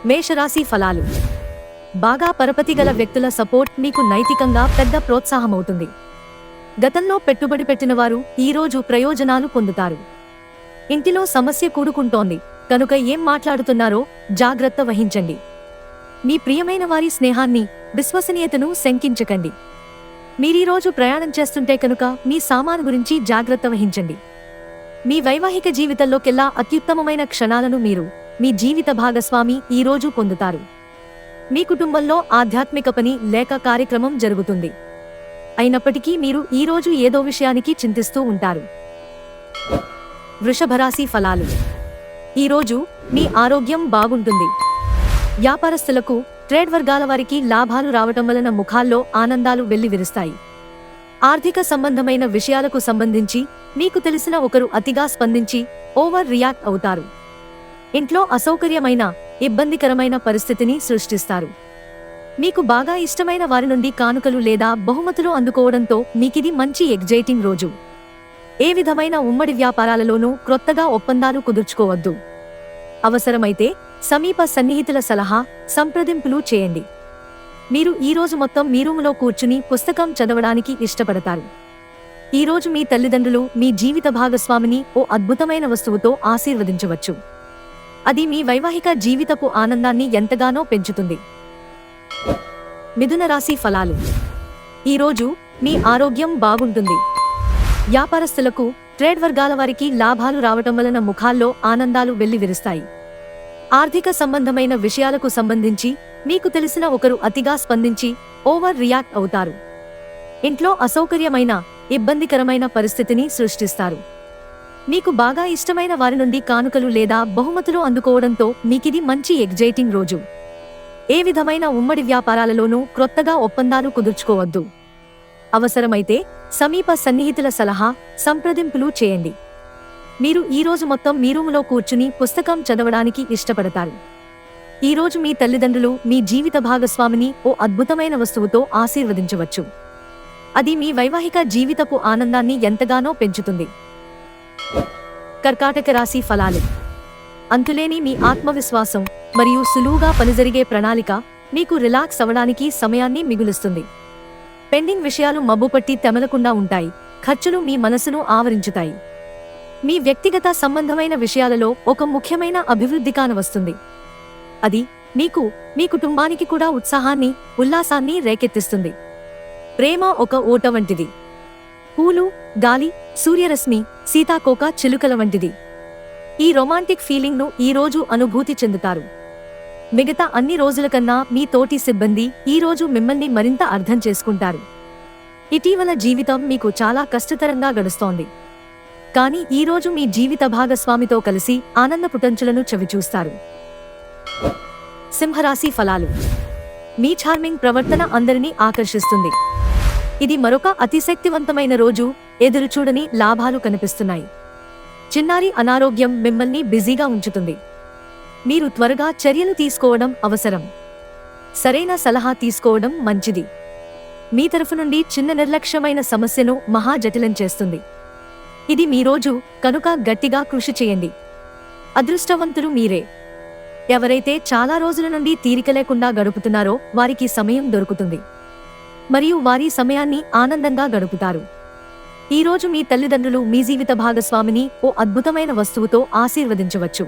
మేషరాశి ఫలాలు. బాగా పరపతి గల వ్యక్తుల సపోర్ట్ మీకు నైతికంగా పెద్ద ప్రోత్సాహమవుతుంది. గతంలో పెట్టుబడి పెట్టిన వారు ఈరోజు ప్రయోజనాలు పొందుతారు. ఇంటిలో సమస్య కూడుకుంటోంది కనుక ఏం మాట్లాడుతున్నారో జాగ్రత్త వహించండి. మీ ప్రియమైన వారి స్నేహాన్ని, విశ్వసనీయతను శంకించకండి. మీరీరోజు ప్రయాణం చేస్తుంటే కనుక మీ సామాను గురించి జాగ్రత్త వహించండి. మీ వైవాహిక జీవితంలోకెల్లా అత్యుత్తమమైన క్షణాలను మీరు, మీ జీవిత భాగస్వామి ఈరోజు పొందుతారు. మీ కుటుంబంలో ఆధ్యాత్మిక పని లేక కార్యక్రమం జరుగుతుంది. అయినప్పటికీ మీరు ఈరోజు ఏదో విషయానికి చింతిస్తూ ఉంటారు. వృషభరాశి ఫలాలు. ఈరోజు మీ ఆరోగ్యం బాగుంటుంది. వ్యాపారస్తులకు, ట్రేడ్ వర్గాల వారికి లాభాలు రావటం వలన ముఖాల్లో ఆనందాలు వెల్లివిరుస్తాయి. ఆర్థిక సంబంధమైన విషయాలకు సంబంధించి మీకు తెలిసిన ఒకరు అతిగా స్పందించి ఓవర్ రియాక్ట్ అవుతారు. ఇంట్లో అసౌకర్యమైన, ఇబ్బందికరమైన పరిస్థితిని సృష్టిస్తారు. మీకు బాగా ఇష్టమైన వారి నుండి కానుకలు లేదా బహుమతులు అందుకోవడంతో మీకిది మంచి ఎగ్జైటింగ్ రోజు. ఏ విధమైన ఉమ్మడి వ్యాపారాలలోనూ క్రొత్తగా ఒప్పందాలు కుదుర్చుకోవద్దు. అవసరమైతే సమీప సన్నిహితుల సలహా, సంప్రదింపులు చేయండి. మీరు ఈరోజు మొత్తం మీ రూములో కూర్చుని పుస్తకం చదవడానికి ఇష్టపడతారు. ఈరోజు మీ తల్లిదండ్రులు మీ జీవిత భాగస్వామిని ఓ అద్భుతమైన వస్తువుతో ఆశీర్వదించవచ్చు. అది మీ వైవాహిక జీవితపు ఆనందాన్ని ఎంతగానో పెంచుతుంది. మిథున రాశి ఫలాలు. ఈరోజు మీ ఆరోగ్యం బాగుంటుంది. వ్యాపారస్తులకు, ట్రేడ్ వర్గాల వారికి లాభాలు రావటం వలన ముఖాల్లో ఆనందాలు వెల్లివిరుస్తాయి. ఆర్థిక సంబంధమైన విషయాలకు సంబంధించి మీకు తెలిసిన ఒకరు అతిగా స్పందించి ఓవర్ రియాక్ట్ అవుతారు. ఇంట్లో అసౌకర్యమైన, ఇబ్బందికరమైన పరిస్థితిని సృష్టిస్తారు. మీకు బాగా ఇష్టమైన వారి నుండి కానుకలు లేదా బహుమతులు అందుకోవడంతో మీకిది మంచి ఎగ్జైటింగ్ రోజు. ఏ విధమైన ఉమ్మడి వ్యాపారాలలోనూ క్రొత్తగా ఒప్పందాలు కుదుర్చుకోవద్దు. అవసరమైతే సమీప సన్నిహితుల సలహా, సంప్రదింపులు చేయండి. మీరు ఈరోజు మొత్తం మీ రూములో కూర్చుని పుస్తకం చదవడానికి ఇష్టపడతారు. ఈరోజు మీ తల్లిదండ్రులు మీ జీవిత భాగస్వామిని ఓ అద్భుతమైన వస్తువుతో ఆశీర్వదించవచ్చు. అది మీ వైవాహిక జీవితపు ఆనందాన్ని ఎంతగానో పెంచుతుంది. కర్కాటక రాశి ఫలాలు. అంతులేని మీ ఆత్మవిశ్వాసం మరియు సులువుగా పనిజరిగే ప్రణాళిక మీకు రిలాక్స్ అవ్వడానికి సమయాన్ని మిగులుస్తుంది. పెండింగ్ విషయాలు మబ్బుపట్టి తెమలకుండా ఉంటాయి. ఖర్చులు మీ మనసును ఆవరించుతాయి. మీ వ్యక్తిగత సంబంధమైన విషయాలలో ఒక ముఖ్యమైన అభివృద్ధి కానవస్తుంది. అది మీకు, మీ కుటుంబానికి కూడా ఉత్సాహాన్ని, ఉల్లాసాన్ని రేకెత్తిస్తుంది. ప్రేమ ఒక ఓట వంటిది. పూలు, గాలి, సూర్యరశ్మి, సీతాకోక చిలుకల వంటిది. ఈ రొమాంటిక్ ఫీలింగ్ను ఈరోజు అనుభూతి చెందుతారు. మిగతా అన్ని రోజుల కన్నా మీ తోటి సిబ్బంది ఈరోజు మిమ్మల్ని మరింత అర్థం చేసుకుంటారు. ఇటీవల జీవితం మీకు చాలా కష్టతరంగా గడుస్తోంది. కానీ ఈరోజు మీ జీవిత భాగస్వామితో కలిసి ఆనందపుటంచులను చవిచూస్తారు. సింహరాశి ఫలాలు. మీ చార్మింగ్ ప్రవర్తన అందరినీ ఆకర్షిస్తుంది. ఇది మరొక అతిశక్తివంతమైన రోజు. ఎదురుచూడని లాభాలు కనిపిస్తున్నాయి. చిన్నారి అనారోగ్యం మిమ్మల్ని బిజీగా ఉంచుతుంది. మీరు త్వరగా చర్యలు తీసుకోవడం అవసరం. సరైన సలహా తీసుకోవడం మంచిది. మీ తరఫు నుండి చిన్న నిర్లక్ష్యమైన సమస్యను మహా జటిలం చేస్తుంది. ఇది మీ రోజు కనుక గట్టిగా కృషి చేయండి. అదృష్టవంతులు మీరే. ఎవరైతే చాలా రోజుల నుండి తీరిక లేకుండా గడుపుతున్నారో వారికి సమయం దొరుకుతుంది మరియు వారి సమయాన్ని ఆనందంగా గడుపుతారు. ఈరోజు మీ తల్లిదండ్రులు మీ జీవిత భాగస్వామిని ఓ అద్భుతమైన వస్తువుతో ఆశీర్వదించవచ్చు.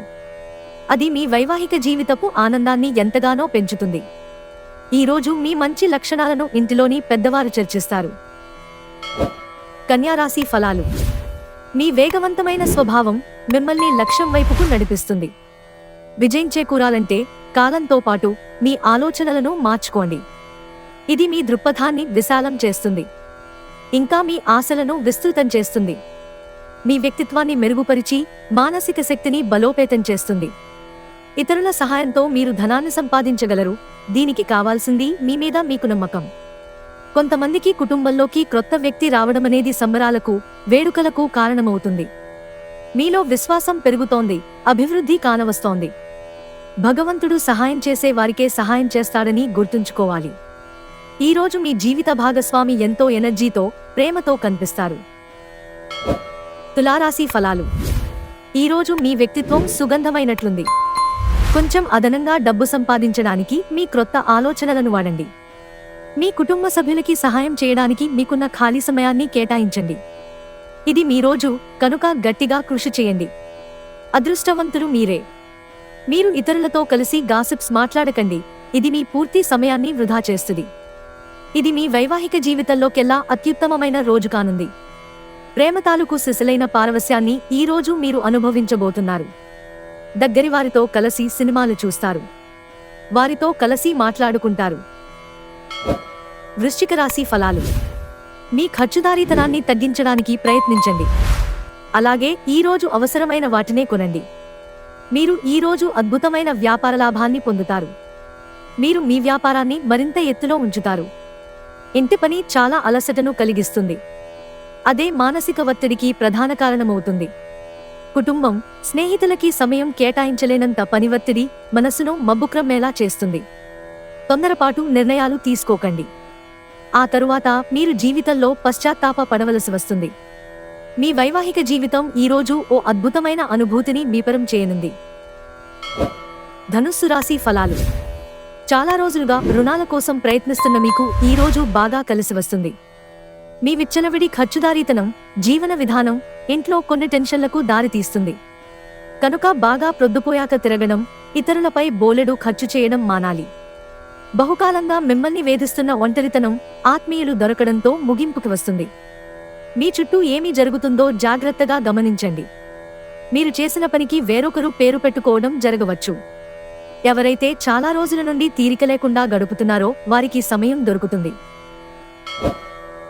అది మీ వైవాహిక జీవితపు ఆనందాన్ని ఎంతగానో పెంచుతుంది. ఈరోజు మీ మంచి లక్షణాలను ఇంటిలోని పెద్దవారు చర్చిస్తారు. కన్యా రాశి ఫలాలు. మీ వేగవంతమైన స్వభావం మిమ్మల్ని లక్ష్యం వైపుకు నడిపిస్తుంది. విజయం చేకూరాలంటే కాలంతో పాటు మీ ఆలోచనలను మార్చుకోండి. ఇది మీ దృక్పథాన్ని విశాలం చేస్తుంది. ఇంకా మీ ఆశలను విస్తృతం చేస్తుంది. మీ వ్యక్తిత్వాన్ని మెరుగుపరిచి మానసిక శక్తిని బలోపేతం చేస్తుంది. ఇతరుల సహాయంతో మీరు ధనాన్ని సంపాదించగలరు. దీనికి కావాల్సింది మీ మీద మీకు నమ్మకం. కొంతమందికి కుటుంబంలోకి క్రొత్త వ్యక్తి రావడమనేది సంబరాలకు, వేడుకలకు కారణమవుతుంది. మీలో విశ్వాసం పెరుగుతోంది, అభివృద్ధి కానవస్తోంది. భగవంతుడు సహాయం చేసే వారికే సహాయం చేస్తాడని గుర్తుంచుకోవాలి. ఈరోజు మీ జీవిత భాగస్వామి ఎంతో ఎనర్జీతో, ప్రేమతో కనిపిస్తారు. తులారాశి ఫలాలు. ఈరోజు మీ వ్యక్తిత్వం సుగంధమైనట్లుంది. కొంచెం అదనంగా డబ్బు సంపాదించడానికి మీ క్రొత్త ఆలోచనలను వాడండి. మీ కుటుంబ సభ్యులకి సహాయం చేయడానికి మీకున్న ఖాళీ సమయాన్ని కేటాయించండి. ఇది మీ రోజు కనుక గట్టిగా కృషి చేయండి. అదృష్టవంతులు మీరే. మీరు ఇతరులతో కలిసి గాసిప్స్ మాట్లాడకండి, ఇది మీ పూర్తి సమయాన్ని వృధా చేస్తుంది. ఇది మీ వైవాహిక జీవితంలోకెల్లా అత్యుత్తమమైన రోజు కానుంది. ప్రేమ తాలూకు సిసలైన పారవస్యాన్ని ఈ రోజు మీరు అనుభవించబోతున్నారు. దగ్గరి వారితో కలిసి సినిమాలు చూస్తారు, వారితో కలిసి మాట్లాడుకుంటారు. వృశ్చిక రాశి ఫలాలు. మీ ఖర్చుదారీతనాన్ని తగ్గించడానికి ప్రయత్నించండి. అలాగే ఈ రోజు అవసరమైన వాటినే కొనండి. మీరు ఈ రోజు అద్భుతమైన వ్యాపార లాభాన్ని పొందుతారు. మీరు మీ వ్యాపారాన్ని మరింత ఎత్తులో ఉంచుతారు. ఇంటి పని చాలా అలసటను కలిగిస్తుంది. అదే మానసిక ఒత్తిడికి ప్రధాన కారణమవుతుంది. కుటుంబం, స్నేహితులకి సమయం కేటాయించలేనంత పని ఒత్తిడి మనసును మబ్బుక్రమేలా చేస్తుంది. తొందరపాటు నిర్ణయాలు తీసుకోకండి. ఆ తరువాత మీరు జీవితంలో పశ్చాత్తాప పడవలసి వస్తుంది. మీ వైవాహిక జీవితం ఈరోజు ఓ అద్భుతమైన అనుభూతిని మీపరం చేయనుంది. ధనుస్సు రాశి ఫలాలు. చాలా రోజులుగా రుణాల కోసం ప్రయత్నిస్తున్న మీకు ఈ రోజు బాగా కలిసి వస్తుంది. మీ విచ్చలవిడి ఖర్చుదారీతనం, జీవన విధానం ఇంట్లో కొన్ని టెన్షన్లకు దారితీస్తుంది. కనుక బాగా ప్రొద్దుపోయాక తిరగడం, ఇతరులపై బోలెడు ఖర్చు చేయడం మానాలి. బహుకాలంగా మిమ్మల్ని వేధిస్తున్న ఒంటరితనం ఆత్మీయులు దొరకడంతో ముగింపుకి వస్తుంది. మీ చుట్టూ ఏమి జరుగుతుందో జాగ్రత్తగా గమనించండి. మీరు చేసిన పనికి వేరొకరు పేరు పెట్టుకోవడం జరగవచ్చు. ఎవరైతే చాలా రోజుల నుండి తీరిక లేకుండా గడుపుతున్నారో వారికి సమయం దొరుకుతుంది.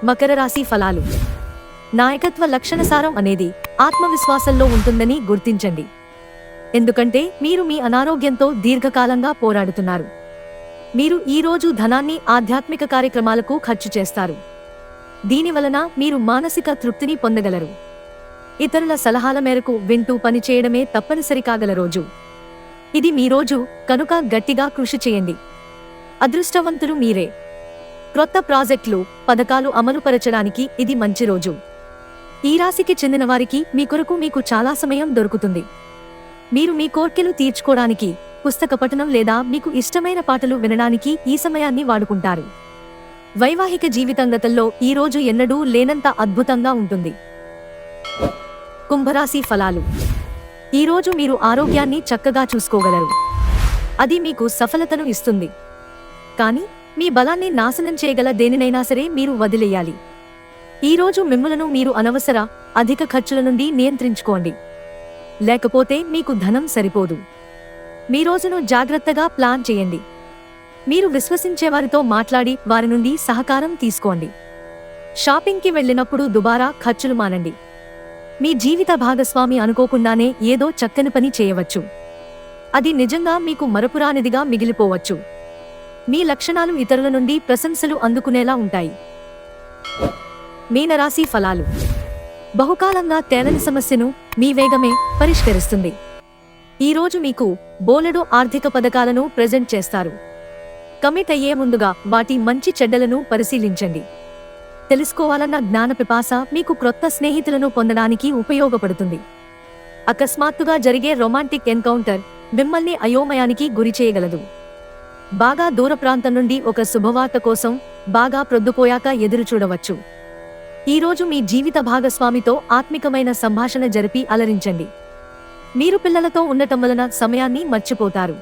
మకర రాశి ఫలాలు. నాయకత్వ లక్షణసారం అనేది ఆత్మవిశ్వాసంలో ఉంటుందని గుర్తించండి. ఎందుకంటే మీరు మీ అనారోగ్యంతో దీర్ఘకాలంగా పోరాడుతున్నారు. మీరు ఈ రోజు ధనాన్ని ఆధ్యాత్మిక కార్యక్రమాలకు ఖర్చు చేస్తారు. దీనివలన మీరు మానసిక తృప్తిని పొందగలరు. ఇతరుల సలహాల మేరకు వింటూ పనిచేయడమే తప్పనిసరి కాగల రోజు. ఇది మీ రోజు కనుక గట్టిగా కృషి చేయండి. అదృష్టవంతులు మీరే. క్రొత్త ప్రాజెక్టులు, పథకాలు అమలుపరచడానికి ఇది మంచి రోజు. ఈ రాశికి చెందిన వారికి మీ కొరకు మీకు చాలా సమయం దొరుకుతుంది. మీరు మీ కోర్కెలు తీర్చుకోవడానికి, పుస్తక పఠనం లేదా మీకు ఇష్టమైన పాటలు వినడానికి ఈ సమయాన్ని వాడుకుంటారు. వైవాహిక జీవితంగతంలో ఈ రోజు ఎన్నడూ లేనంత అద్భుతంగా ఉంటుంది. కుంభరాశి ఫలాలు. ఈరోజు మీరు ఆరోగ్యాన్ని చక్కగా చూసుకోగలరు. అది మీకు సఫలతను ఇస్తుంది. కానీ మీ బలాన్ని నాశనం చేయగల దేనినైనా సరే మీరు వదిలేయాలి. ఈరోజు మిమ్మలను మీరు అనవసర, అధిక ఖర్చుల నుండి నియంత్రించుకోండి. లేకపోతే మీకు ధనం సరిపోదు. మీ రోజును జాగ్రత్తగా ప్లాన్ చేయండి. మీరు విశ్వసించేవారితో మాట్లాడి వారి నుండి సహకారం తీసుకోండి. షాపింగ్కి వెళ్ళినప్పుడు దుబారా ఖర్చులు మానండి. మీ జీవిత భాగస్వామి అనుకోకుండానే ఏదో చక్కని పని చేయవచ్చు. అది నిజంగా మీకు మరపురానిదిగా మిగిలిపోవచ్చు. మీ లక్షణాలు ఇతరుల నుండి ప్రశంసలు అందుకునేలా ఉంటాయి. మీనరాశి ఫలాలు. బహుకాలంగా తేలని సమస్యను మీ వేగమే పరిష్కరిస్తుంది. ఈరోజు మీకు బోలెడు ఆర్థిక పథకాలను ప్రెజెంట్ చేస్తారు. కమిట్ అయ్యే ముందుగా వాటి మంచి చెడ్డలను పరిశీలించండి. తెలుసుకోవాలన్న జ్ఞానపిపాస మీకు క్రొత్త స్నేహితులను పొందడానికి ఉపయోగపడుతుంది. అకస్మాత్తుగా జరిగే రొమాంటిక్ ఎన్కౌంటర్ మిమ్మల్ని అయోమయానికి గురిచేయగలదు. బాగా దూర ప్రాంతం నుండి ఒక శుభవార్త కోసం బాగా ప్రొద్దుపోయాక ఎదురుచూడవచ్చు. ఈరోజు మీ జీవిత భాగస్వామితో ఆత్మికమైన సంభాషణ జరిపి అలరించండి. మీరు పిల్లలతో ఉండటం వలన సమయాన్ని మర్చిపోతారు.